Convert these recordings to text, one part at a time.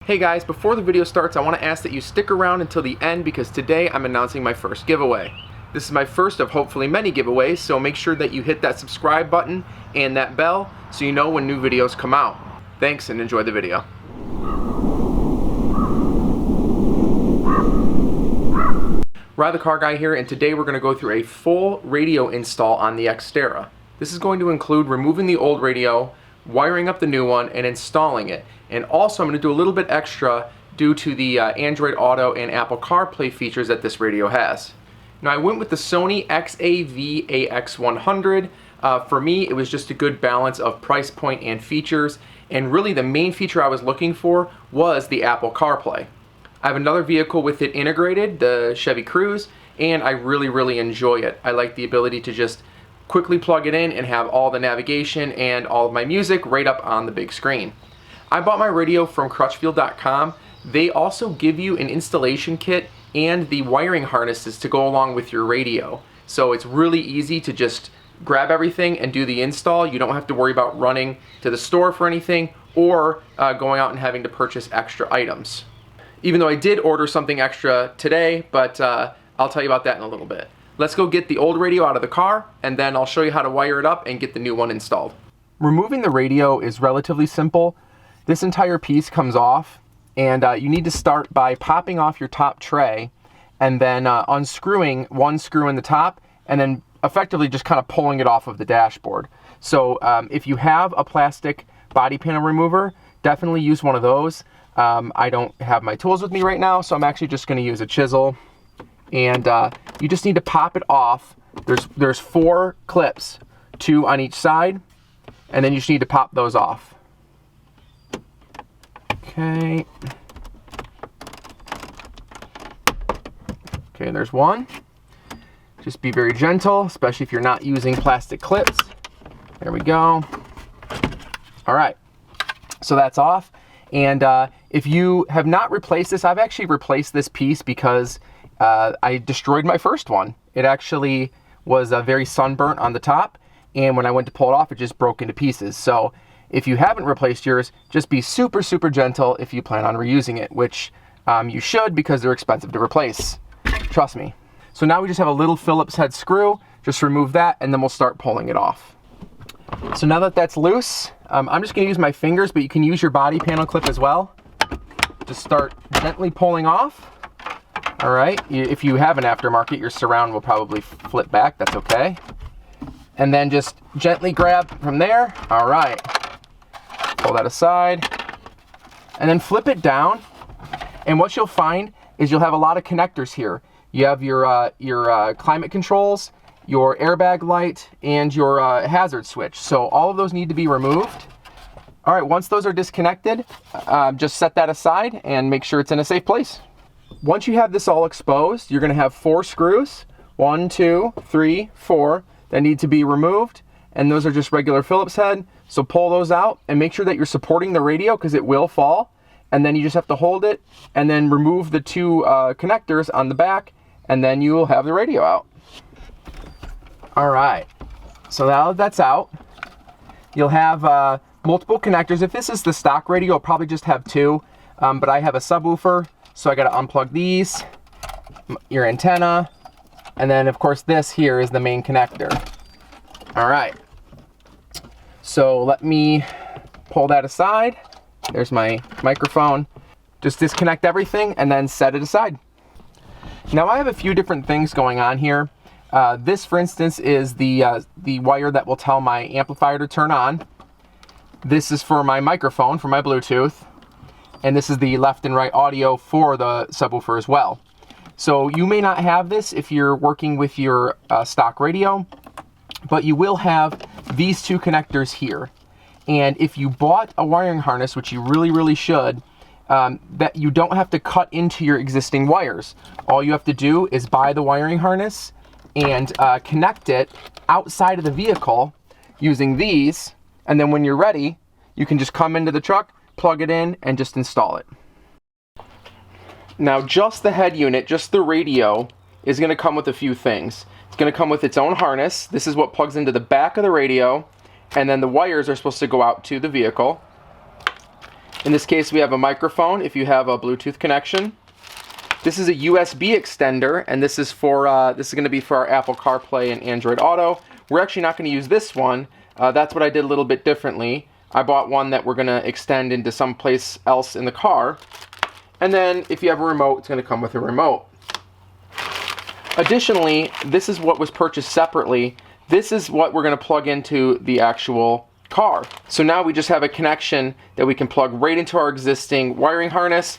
Hey guys, before the video starts, I want to ask that you stick around until the end because today I'm announcing my first giveaway. This is my first of hopefully many giveaways, so make sure that you hit that subscribe button and that bell so you know when new videos come out. Thanks and enjoy the video. Ride the Car Guy here, and today we're going to go through a full radio install on the Xterra. This is going to include removing the old radio, wiring up the new one, and installing it. And also I'm going to do a little bit extra due to the Android Auto and Apple CarPlay features that this radio has. Now I went with the Sony XAV AX100. For me it was just a good balance of price point and features, and really the main feature I was looking for was the Apple CarPlay. I have another vehicle with it integrated, the Chevy Cruze, and I really enjoy it. I like the ability to just quickly plug it in and have all the navigation and all of my music right up on the big screen. I bought my radio from Crutchfield.com. They also give you an installation kit and the wiring harnesses to go along with your radio. So it's really easy to just grab everything and do the install. You don't have to worry about running to the store for anything or going out and having to purchase extra items. Even though I did order something extra today, but I'll tell you about that in a little bit. Let's go get the old radio out of the car, and then I'll show you how to wire it up and get the new one installed. Removing the radio is relatively simple. This entire piece comes off, and you need to start by popping off your top tray and then unscrewing one screw in the top and then effectively just kind of pulling it off of the dashboard. So if you have a plastic body panel remover, definitely use one of those. I don't have my tools with me right now, so I'm actually just going to use a chisel. And you just need to pop it off. There's 4 clips, 2 on each side, and then you just need to pop those off. Okay. Okay, there's one. Just be very gentle, especially if you're not using plastic clips. There we go. All right, so that's off. And if you have not replaced this, I've actually replaced this piece because I destroyed my first one. It actually was very sunburnt on the top, and when I went to pull it off, it just broke into pieces. So if you haven't replaced yours, just be super gentle if you plan on reusing it, which you should because they're expensive to replace. Trust me. So now we just have a little Phillips head screw. Just remove that, and then we'll start pulling it off. So now that that's loose, I'm just going to use my fingers, but you can use your body panel clip as well. Just start gently pulling off. All right, if you have an aftermarket, your surround will probably flip back. That's okay. And then just gently grab from there. All right, pull that aside, and then flip it down. And what you'll find is you'll have a lot of connectors here. You have your climate controls, your airbag light, and your hazard switch. So all of those need to be removed. All right, once those are disconnected, just set that aside and make sure it's in a safe place. Once you have this all exposed, you're going to have 4 screws, 1, 2, 3, 4, that need to be removed, and those are just regular Phillips head. So pull those out and make sure that you're supporting the radio because it will fall, and then you just have to hold it and then remove the 2 connectors on the back, and then you will have the radio out. All right, so now that's out, you'll have multiple connectors. If this is the stock radio, I'll probably just have 2, but I have a subwoofer. So I got to unplug these, your antenna, and then of course this here is the main connector. All right, so let me pull that aside. There's my microphone. Just disconnect everything and then set it aside. Now I have a few different things going on here. This, for instance, is the wire that will tell my amplifier to turn on. This is for my microphone, for my Bluetooth. And this is the left and right audio for the subwoofer as well. So you may not have this if you're working with your stock radio, but you will have these 2 connectors here. And if you bought a wiring harness, which you really should, that you don't have to cut into your existing wires. All you have to do is buy the wiring harness and connect it outside of the vehicle using these, and then when you're ready, you can just come into the truck, plug it in, and just install it. Now just the head unit, just the radio, is going to come with a few things. It's going to come with its own harness. This is what plugs into the back of the radio, and then the wires are supposed to go out to the vehicle. In this case, we have a microphone if you have a Bluetooth connection. This is a USB extender, and this is for this is going to be for our Apple CarPlay and Android Auto. We're actually not going to use this one. That's what I did a little bit differently. I bought one that we're going to extend into someplace else in the car. And then if you have a remote, it's going to come with a remote. Additionally, this is what was purchased separately. This is what we're going to plug into the actual car. So now we just have a connection that we can plug right into our existing wiring harness,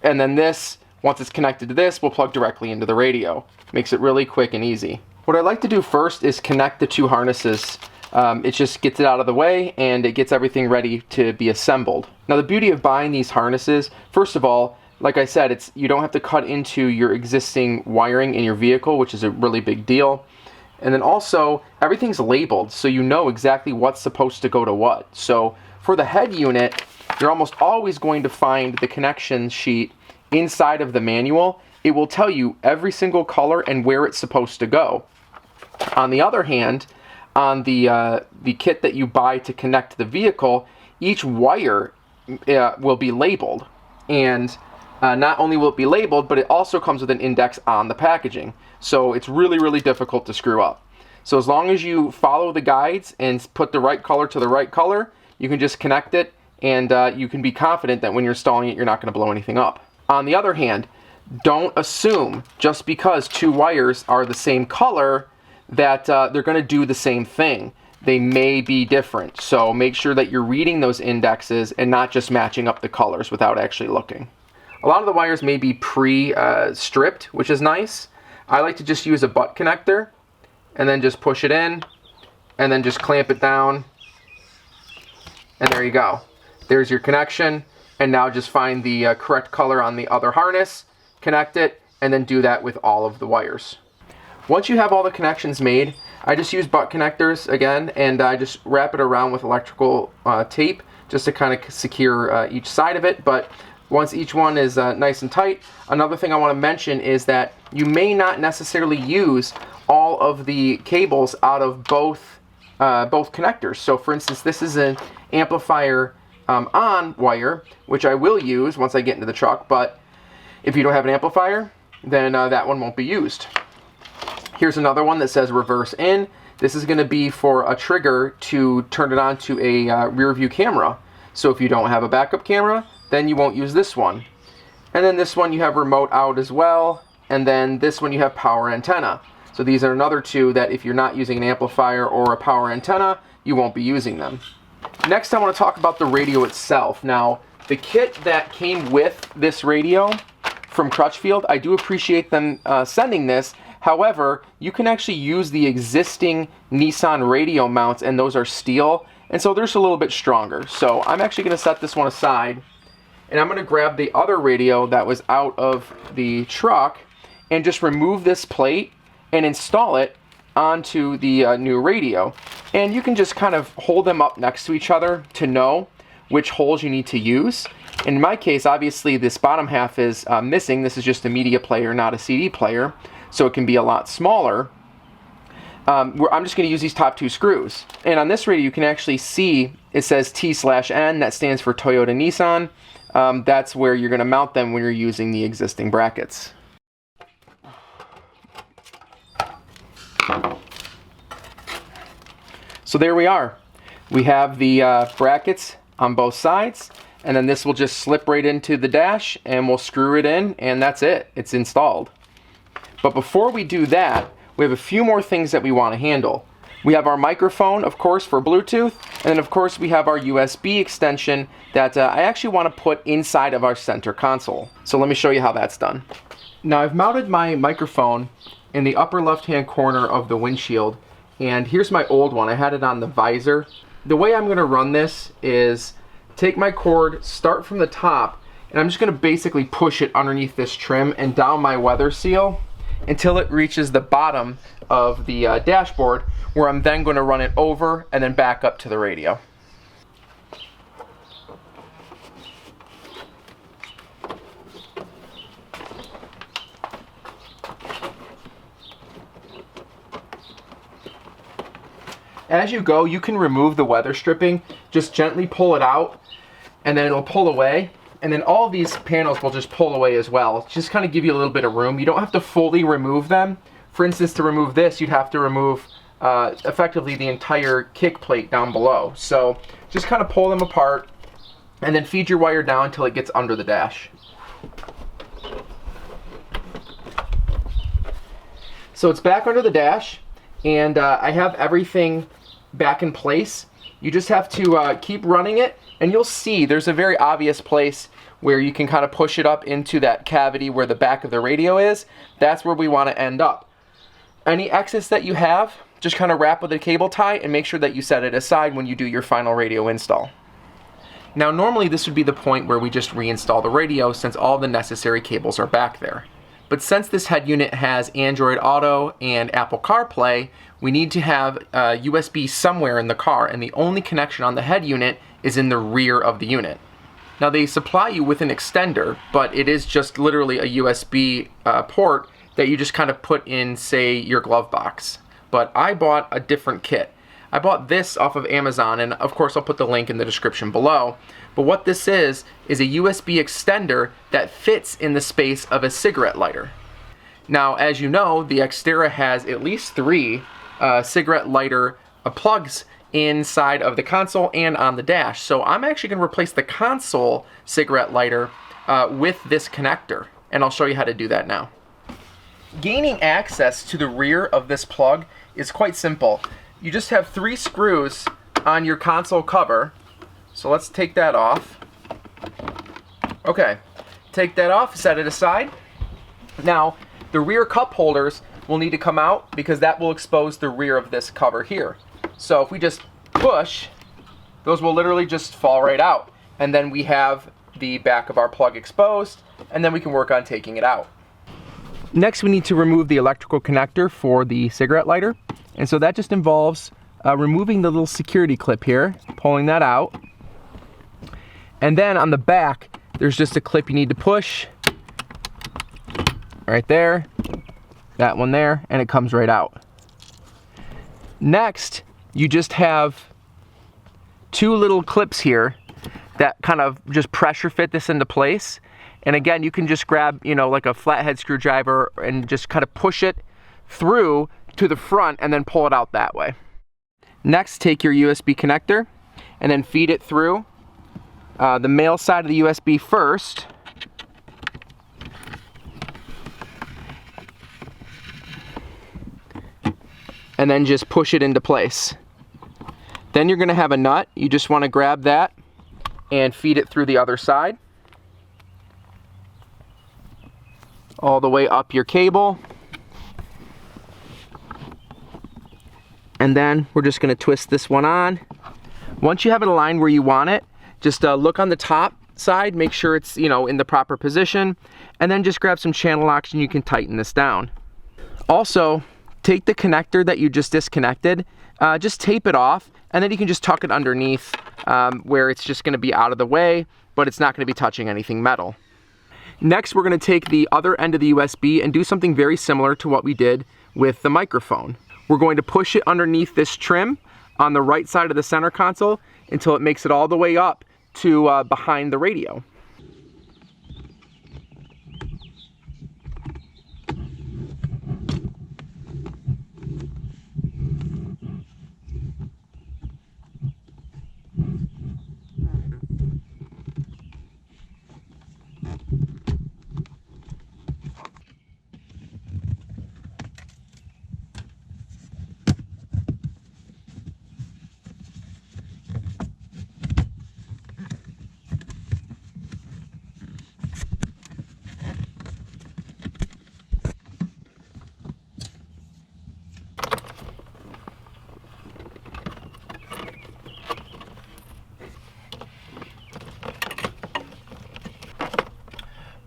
and then this, once it's connected to this, we'll plug directly into the radio. Makes it really quick and easy. What I like to do first is connect the two harnesses. It just gets it out of the way and it gets everything ready to be assembled. Now the beauty of buying these harnesses, first of all, like I said, you don't have to cut into your existing wiring in your vehicle, which is a really big deal. And then also, everything's labeled, so you know exactly what's supposed to go to what. So for the head unit, you're almost always going to find the connection sheet inside of the manual. It will tell you every single color and where it's supposed to go. On the other hand, on the kit that you buy to connect the vehicle, each wire will be labeled. And not only will it be labeled, but it also comes with an index on the packaging. So it's really, really difficult to screw up. So as long as you follow the guides and put the right color to the right color, you can just connect it, and you can be confident that when you're installing it, you're not going to blow anything up. On the other hand, don't assume just because two wires are the same color that they're going to do the same thing. They may be different. So make sure that you're reading those indexes and not just matching up the colors without actually looking. A lot of the wires may be pre-stripped, which is nice. I like to just use a butt connector and then just push it in and then just clamp it down. And there you go. There's your connection. And now just find the correct color on the other harness, connect it, and then do that with all of the wires. Once you have all the connections made, I just use butt connectors again, and I just wrap it around with electrical tape just to kind of secure each side of it. But once each one is nice and tight, another thing I want to mention is that you may not necessarily use all of the cables out of both connectors. So for instance, this is an amplifier on wire, which I will use once I get into the truck, but if you don't have an amplifier, then that one won't be used. Here's another one that says reverse in. This is going to be for a trigger to turn it on to a rear view camera. So if you don't have a backup camera, then you won't use this one. And then this one you have remote out as well, and then this one you have power antenna. So these are another two that if you're not using an amplifier or a power antenna, you won't be using them. Next I want to talk about the radio itself. Now the kit that came with this radio from Crutchfield, I do appreciate them sending this. However, you can actually use the existing Nissan radio mounts, and those are steel, and so they're just a little bit stronger. So I'm actually going to set this one aside, and I'm going to grab the other radio that was out of the truck and just remove this plate and install it onto the new radio. And you can just kind of hold them up next to each other to know which holes you need to use. In my case, obviously this bottom half is missing. This is just a media player, not a CD player, so it can be a lot smaller. I'm just going to use these top two screws. And on this radio you can actually see it says T/N, that stands for Toyota Nissan. That's where you're going to mount them when you're using the existing brackets. So there we are. We have the brackets on both sides, and then this will just slip right into the dash and we'll screw it in, and that's it. It's installed. But before we do that, we have a few more things that we want to handle. We have our microphone, of course, for Bluetooth, and then of course we have our USB extension that I actually want to put inside of our center console. So let me show you how that's done. Now I've mounted my microphone in the upper left-hand corner of the windshield, and here's my old one. I had it on the visor. The way I'm going to run this is take my cord, start from the top, and I'm just going to basically push it underneath this trim and down my weather seal until it reaches the bottom of the dashboard, where I'm then going to run it over and then back up to the radio. As you go, you can remove the weather stripping. Just gently pull it out, and then it'll pull away. And then all of these panels will just pull away as well. Just kind of give you a little bit of room. You don't have to fully remove them. For instance, to remove this, you'd have to remove effectively the entire kick plate down below. So just kind of pull them apart and then feed your wire down until it gets under the dash. So it's back under the dash, and I have everything back in place. You just have to keep running it, and you'll see there's a very obvious place where you can kind of push it up into that cavity where the back of the radio is. That's where we want to end up. Any excess that you have, just kind of wrap with a cable tie and make sure that you set it aside when you do your final radio install. Now normally this would be the point where we just reinstall the radio since all the necessary cables are back there. But since this head unit has Android Auto and Apple CarPlay, we need to have USB somewhere in the car, and the only connection on the head unit is in the rear of the unit. Now they supply you with an extender, but it is just literally a USB port that you just kind of put in, say, your glove box. But I bought a different kit. I bought this off of Amazon, and of course I'll put the link in the description below. But what this is a USB extender that fits in the space of a cigarette lighter. Now, as you know, the Xterra has at least 3 cigarette lighter plugs inside of the console and on the dash. So I'm actually going to replace the console cigarette lighter with this connector, and I'll show you how to do that now. Gaining access to the rear of this plug is quite simple. You just have 3 screws on your console cover. So let's take that off. Okay, take that off, set it aside. Now, the rear cup holders will need to come out because that will expose the rear of this cover here. So if we just push, those will literally just fall right out. And then we have the back of our plug exposed, and then we can work on taking it out. Next, we need to remove the electrical connector for the cigarette lighter. And so that just involves removing the little security clip here, pulling that out. And then on the back, there's just a clip you need to push right there, that one there, and it comes right out. Next, you just have 2 little clips here that kind of just pressure fit this into place. And again, you can just grab, like a flathead screwdriver and just kind of push it through to the front and then pull it out that way. Next, take your USB connector and then feed it through the male side of the USB first. And then just push it into place. Then you're going to have a nut. You just want to grab that and feed it through the other side. All the way up your cable. And then we're just going to twist this one on. Once you have it aligned where you want it, just look on the top side, make sure it's in the proper position, and then just grab some channel locks and you can tighten this down. Also, take the connector that you just disconnected, just tape it off, and then you can just tuck it underneath where it's just going to be out of the way, but it's not going to be touching anything metal. Next, we're going to take the other end of the USB and do something very similar to what we did with the microphone. We're going to push it underneath this trim on the right side of the center console until it makes it all the way up to behind the radio.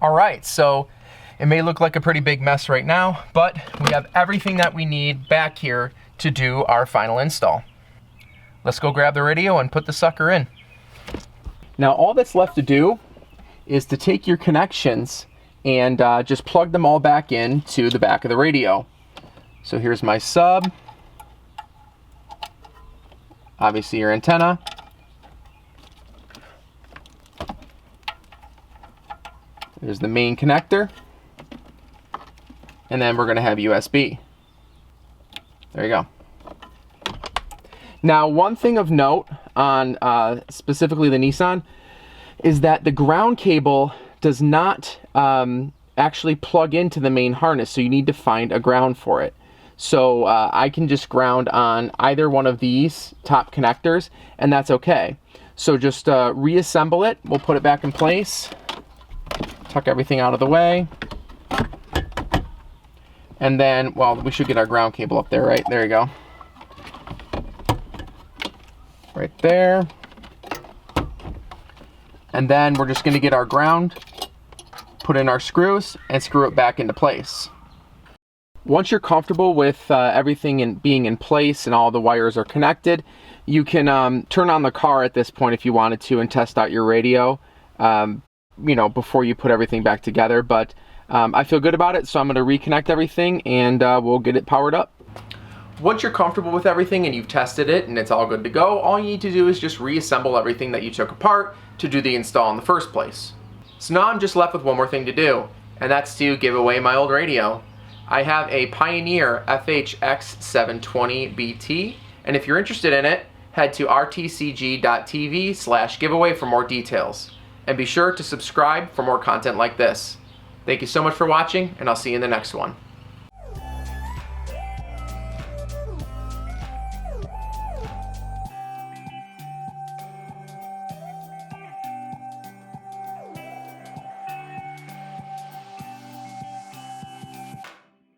All right, so it may look like a pretty big mess right now, but we have everything that we need back here to do our final install. Let's go grab the radio and put the sucker in. Now all that's left to do is to take your connections and just plug them all back in to the back of the radio. So here's my sub, obviously your antenna, There's the main connector. And then we're going to have USB. There you go. Now, one thing of note on specifically the Nissan is that the ground cable does not actually plug into the main harness, so you need to find a ground for it. So I can just ground on either one of these top connectors, and that's okay. So just reassemble it. We'll put it back in place, tuck everything out of the way, and then, well, we should get our ground cable up there, right? There you go. Right there. And then we're just going to get our ground, put in our screws, and screw it back into place. Once you're comfortable with everything being in place and all the wires are connected, you can turn on the car at this point if you wanted to and test out your radio, you know, before you put everything back together. But I feel good about it, so I'm going to reconnect everything and we'll get it powered up. Once you're comfortable with everything and you've tested it and it's all good to go, all you need to do is just reassemble everything that you took apart to do the install in the first place. So now I'm just left with one more thing to do, and that's to give away my old radio. I have a Pioneer FHX720BT, and if you're interested in it, head to rtcg.tv/giveaway for more details. And be sure to subscribe for more content like this. Thank you so much for watching, and I'll see you in the next one.